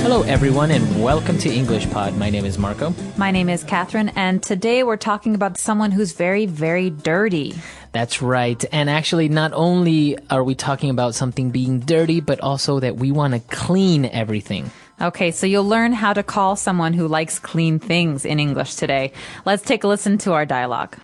Hello, everyone, and welcome to English Pod. My name is Marco. My name is Catherine, and today we're talking about someone who's very, very dirty. That's right. And actually, not only are we talking about something being dirty, but also that we want to clean everything. Okay, so you'll learn how to call someone who likes clean things in English today. Let's take a listen to our dialogue.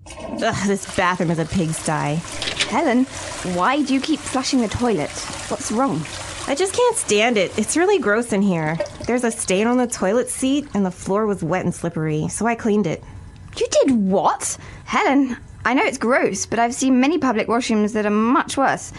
Ugh, this bathroom is a pigsty. Helen, why do you keep flushing the toilet? What's wrong? I just can't stand it. It's really gross in here. There's a stain on the toilet seat, and the floor was wet and slippery, so I cleaned it. You did what? Helen, I know it's gross, but I've seen many public washrooms that are much worse.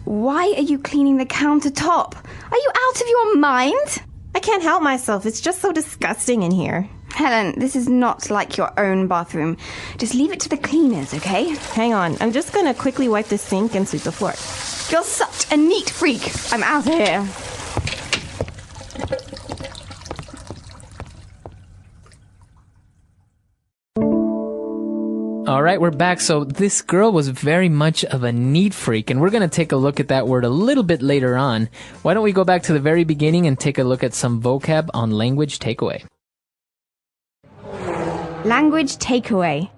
Why are you cleaning the countertop? Are you out of your mind? I can't help myself. It's just so disgusting in here. Helen, this is not like your own bathroom. Just leave it to the cleaners, okay? Hang on. I'm just going to quickly wipe the sink and sweep the floor. You're such a neat freak. I'm out of here. All right, we're back. So this girl was very much of a neat freak, and we're going to take a look at that word a little bit later on. Why don't we go back to the very beginning and take a look at some vocab on language takeaway? Language takeaway.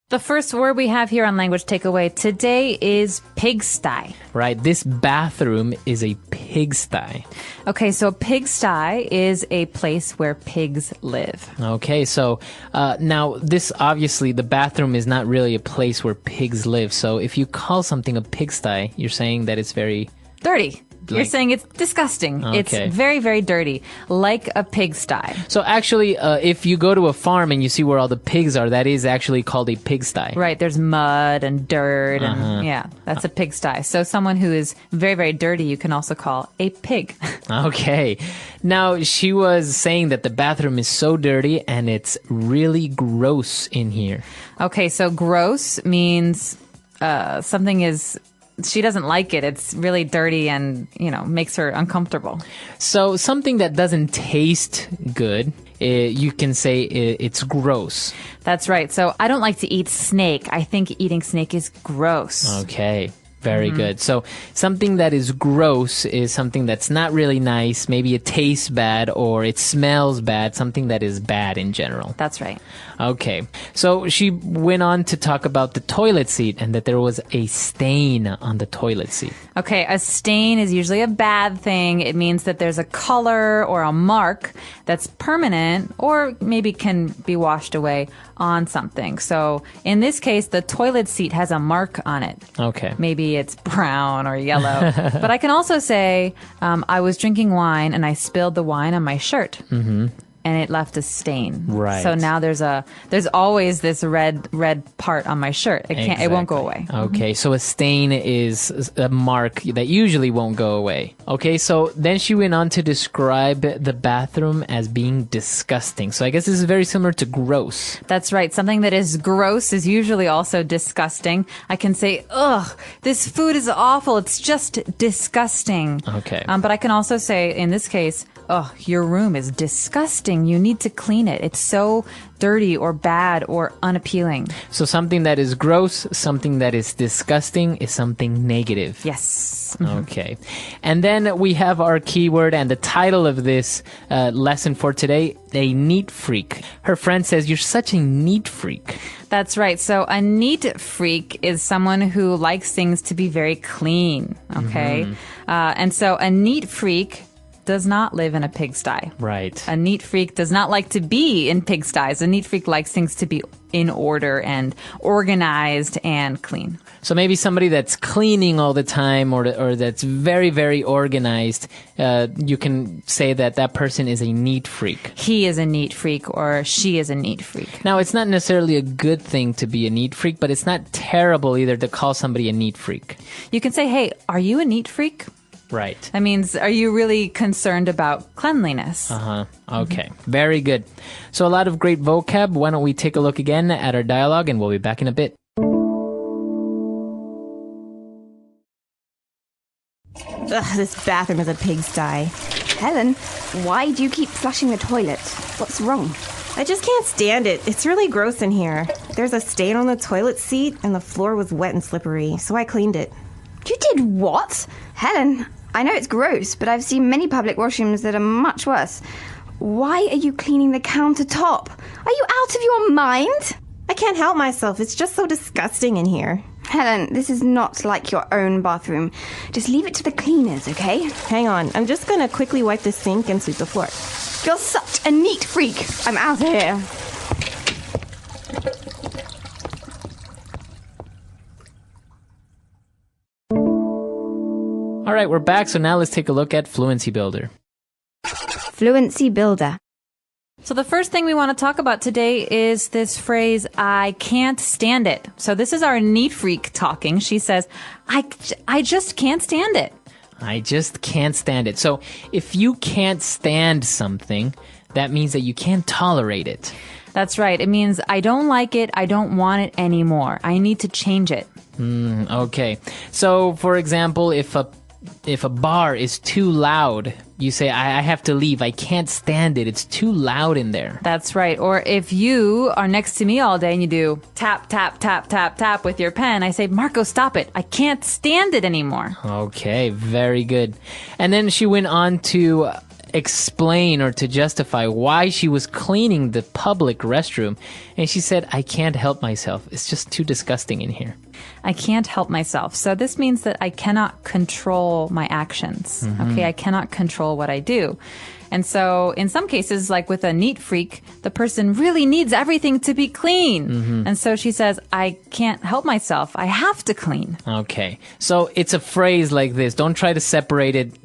The first word we have here on language takeaway today is pigsty. Right, this bathroom is a pigsty. Okay, so a pigsty is a place where pigs live. Okay, so now this obviously, the bathroom is not really a place where pigs live. So if you call something a pigsty, you're saying that it's very Dirty. You're saying it's disgusting. Okay. It's very, very dirty, like a pigsty. So actually, if you go to a farm and you see where all the pigs are, that is actually called a pigsty. Right, there's mud and dirt, and yeah, that's a pigsty. So someone who is very, very dirty, you can also call a pig. Okay. Now, she was saying that the bathroom is so dirty and it's really gross in here. Okay, so gross means something is... She doesn't like it. It's really dirty and, makes her uncomfortable. So something that doesn't taste good, you can say it's gross. That's right. So I don't like to eat snake. I think eating snake is gross. Okay. Very good. So something that is gross is something that's not really nice. Maybe it tastes bad or it smells bad. Something that is bad in general. That's right. Okay. So she went on to talk about the toilet seat and that there was a stain on the toilet seat. Okay. A stain is usually a bad thing. It means that there's a color or a mark that's permanent or maybe can be washed away on something. So in this case, the toilet seat has a mark on it. Okay. Maybe it's brown or yellow. But I can also say, I was drinking wine and I spilled the wine on my shirt. Mm-hmm. And it left a stain. Right. So now there's always this red part on my shirt. It won't go away. Okay, so a stain is a mark that usually won't go away. Okay, so then she went on to describe the bathroom as being disgusting. So I guess this is very similar to gross. That's right. Something that is gross is usually also disgusting. I can say, ugh, this food is awful. It's just disgusting. Okay. But I can also say, in this case, oh, your room is disgusting. You need to clean it. It's so dirty or bad or unappealing. So something that is gross, something that is disgusting is something negative. Yes. Okay. And then we have our keyword and the title of this lesson for today, a neat freak. Her friend says, you're such a neat freak. That's right. So a neat freak is someone who likes things to be very clean. Okay. And so a neat freak does not live in a pigsty. Right. A neat freak does not like to be in pigsties. A neat freak likes things to be in order and organized and clean. So maybe somebody that's cleaning all the time or that's very, very organized, you can say that that person is a neat freak. He is a neat freak or she is a neat freak. Now, it's not necessarily a good thing to be a neat freak, but it's not terrible either to call somebody a neat freak. You can say, hey, are you a neat freak? Right. That means, are you really concerned about cleanliness? Okay. Very good. So a lot of great vocab. Why don't we take a look again at our dialogue and we'll be back in a bit. Ugh, this bathroom is a pigsty. Helen, why do you keep flushing the toilet? What's wrong? I just can't stand it. It's really gross in here. There's a stain on the toilet seat, and the floor was wet and slippery, so I cleaned it. You did what? Helen, I know it's gross, but I've seen many public washrooms that are much worse. Why are you cleaning the countertop? Are you out of your mind? I can't help myself. It's just so disgusting in here. Helen, this is not like your own bathroom. Just leave it to the cleaners, okay? Hang on. I'm just gonna quickly wipe the sink and sweep the floor. You're such a neat freak. I'm out of here. All right, we're back. So now let's take a look at Fluency Builder. Fluency Builder. So the first thing we want to talk about today is this phrase, I can't stand it. So this is our neat freak talking. She says, I just can't stand it. I just can't stand it. So if you can't stand something, that means that you can't tolerate it. That's right. It means I don't like it. I don't want it anymore. I need to change it. Okay. So for example, if a bar is too loud, you say, I have to leave. I can't stand it. It's too loud in there. That's right. Or if you are next to me all day and you do tap, tap, tap, tap, tap with your pen, I say, Marco, stop it. I can't stand it anymore. Okay, very good. And then she went on to explain or to justify why she was cleaning the public restroom. And she said, I can't help myself. It's just too disgusting in here. I can't help myself. So this means that I cannot control my actions. Okay, I cannot control what I do. And so in some cases, like with a neat freak, the person really needs everything to be clean. And so she says, I can't help myself. I have to clean. Okay. So it's a phrase like this. Don't try to separate it.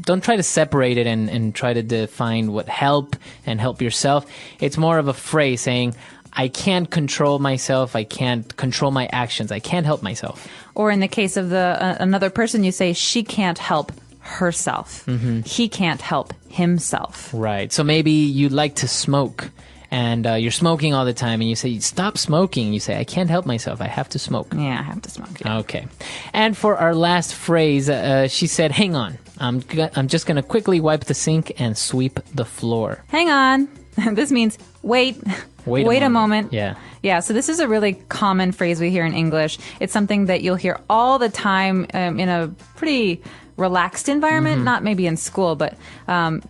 Don't try to separate it and try to define what help and help yourself. It's more of a phrase saying, I can't control myself. I can't control my actions. I can't help myself. Or in the case of another person, you say, she can't help herself. He can't help himself. Right. So maybe you like to smoke and you're smoking all the time and you say, stop smoking. You say, I can't help myself. I have to smoke. Yeah, I have to smoke. Yeah. Okay. And for our last phrase, she said, hang on. I'm just going to quickly wipe the sink and sweep the floor. Hang on. This means wait. Wait a moment. Yeah. Yeah, so this is a really common phrase we hear in English. It's something that you'll hear all the time in a pretty relaxed environment, not maybe in school, but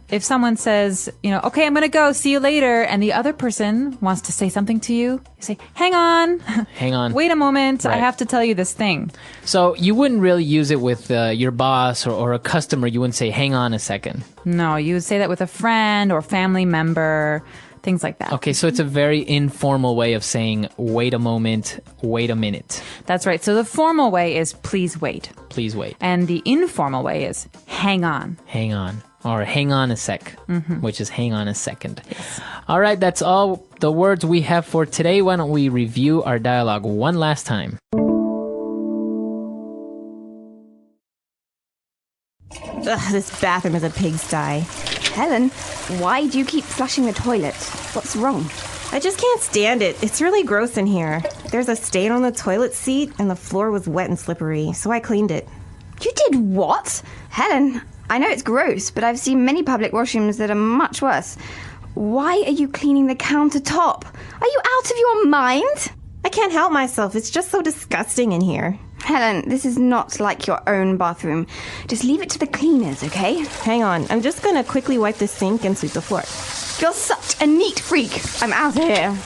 if someone says, okay, I'm going to go, see you later, and the other person wants to say something to you, you say, hang on. Hang on. Wait a moment. Right. I have to tell you this thing. So you wouldn't really use it with your boss or a customer. You wouldn't say, hang on a second. No, you would say that with a friend or family member. Things like that. Okay, so it's a very informal way of saying, wait a moment, wait a minute. That's right. So the formal way is please wait. Please wait. And the informal way is hang on. Hang on. Or hang on a sec, which is hang on a second. All right, that's all the words we have for today. Why don't we review our dialogue one last time? Ugh, this bathroom is a pigsty. Helen, why do you keep flushing the toilet? What's wrong? I just can't stand it. It's really gross in here. There's a stain on the toilet seat, and the floor was wet and slippery, so I cleaned it. You did what? Helen, I know it's gross, but I've seen many public washrooms that are much worse. Why are you cleaning the countertop? Are you out of your mind? I can't help myself. It's just so disgusting in here. Helen, this is not like your own bathroom. Just leave it to the cleaners, okay? Hang on. I'm just gonna quickly wipe the sink and sweep the floor. You're such a neat freak. I'm out of here.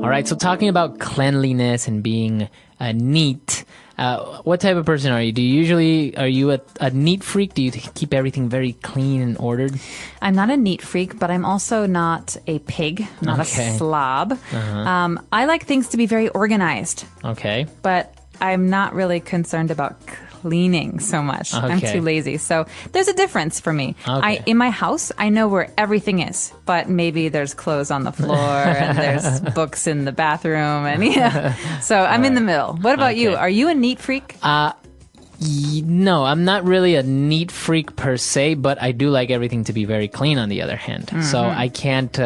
All right, so talking about cleanliness and being neat, what type of person are you? Are you a neat freak? Do you keep everything very clean and ordered? I'm not a neat freak, but I'm also not a pig, not a slob. I like things to be very organized. Okay. But I'm not really concerned about cleaning so much. I'm too lazy. So there's a difference for me. Okay. In my house, I know where everything is, but maybe there's clothes on the floor and there's books in the bathroom. And so I'm in the middle. What about you? Are you a neat freak? No, I'm not really a neat freak per se, but I do like everything to be very clean on the other hand. So I can't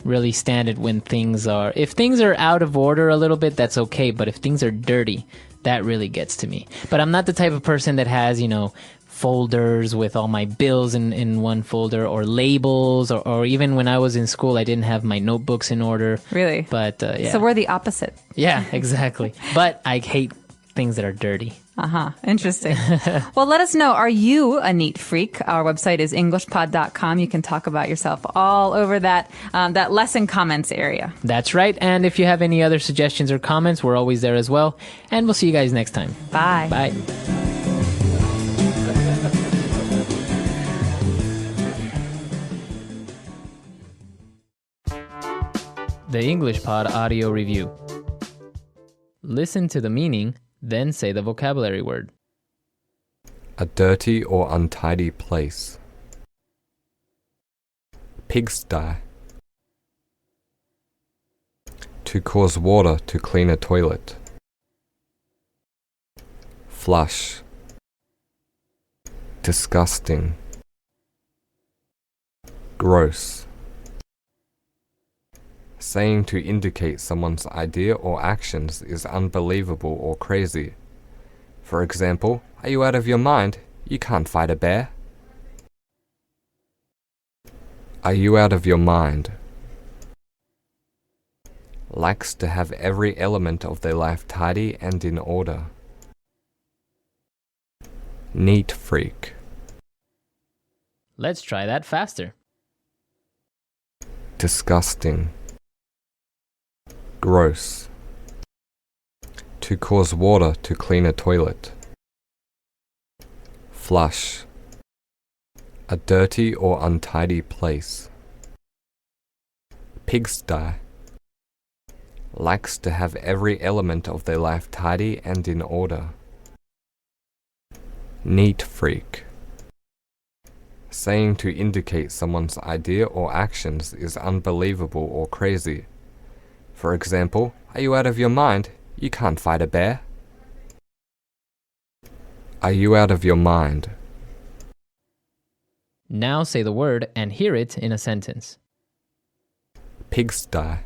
really stand it when if things are out of order a little bit, that's okay. But if things are dirty, that really gets to me. But I'm not the type of person that has, folders with all my bills in one folder, or labels, or even when I was in school, I didn't have my notebooks in order. Really? But yeah. So we're the opposite. Yeah, exactly. But I hate things that are dirty. Interesting. Well, let us know. Are you a neat freak? Our website is englishpod.com. You can talk about yourself all over that lesson comments area. That's right. And if you have any other suggestions or comments, we're always there as well. And we'll see you guys next time. Bye. Bye. The English Pod Audio Review. Listen to the meaning, then say the vocabulary word. A dirty or untidy place. Pigsty. To cause water to clean a toilet. Flush. Disgusting. Gross. Saying to indicate someone's idea or actions is unbelievable or crazy. For example, are you out of your mind? You can't fight a bear. Are you out of your mind? Likes to have every element of their life tidy and in order. Neat freak. Let's try that faster. Disgusting. Gross. To cause water to clean a toilet. Flush. A dirty or untidy place. Pigsty. Likes to have every element of their life tidy and in order. Neat freak. Saying to indicate someone's idea or actions is unbelievable or crazy. For example, are you out of your mind? You can't fight a bear. Are you out of your mind? Now say the word and hear it in a sentence. Pigsty.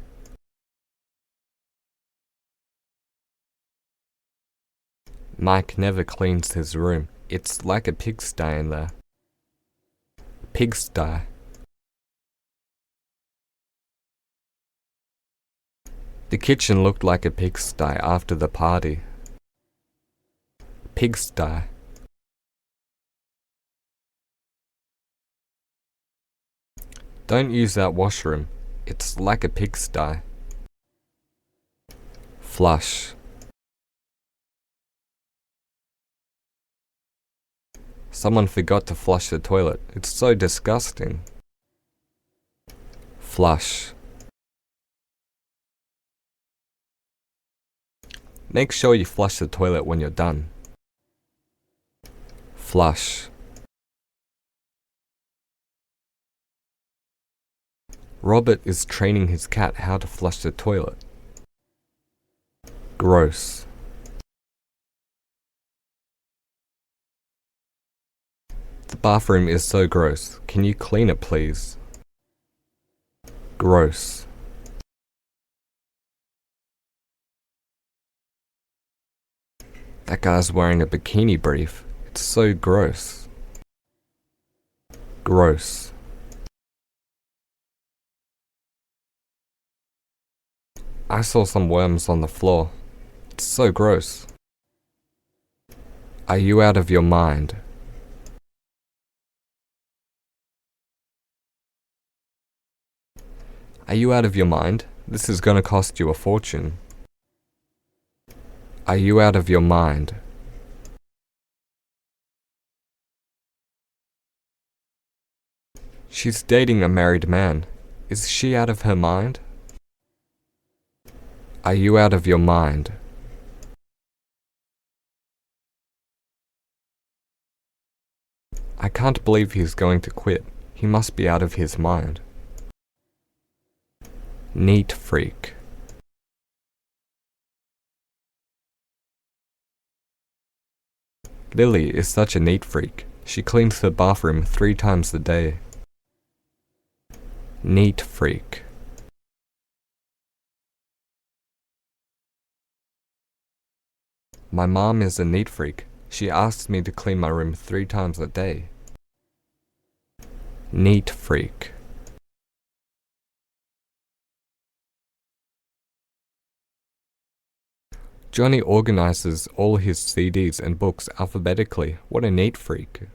Mike never cleans his room. It's like a pigsty in there. Pigsty. The kitchen looked like a pigsty after the party. Pigsty. Don't use that washroom. It's like a pigsty. Flush. Someone forgot to flush the toilet. It's so disgusting. Flush. Make sure you flush the toilet when you're done. Flush. Robert is training his cat how to flush the toilet. Gross. The bathroom is so gross. Can you clean it, please? Gross. That guy's wearing a bikini brief. It's so gross. Gross. I saw some worms on the floor. It's so gross. Are you out of your mind? Are you out of your mind? This is gonna cost you a fortune. Are you out of your mind? She's dating a married man. Is she out of her mind? Are you out of your mind? I can't believe he's going to quit. He must be out of his mind. Neat freak. Lily is such a neat freak. She cleans the bathroom 3 times a day. Neat freak. My mom is a neat freak. She asks me to clean my room 3 times a day. Neat freak. Johnny organizes all his CDs and books alphabetically. What a neat freak.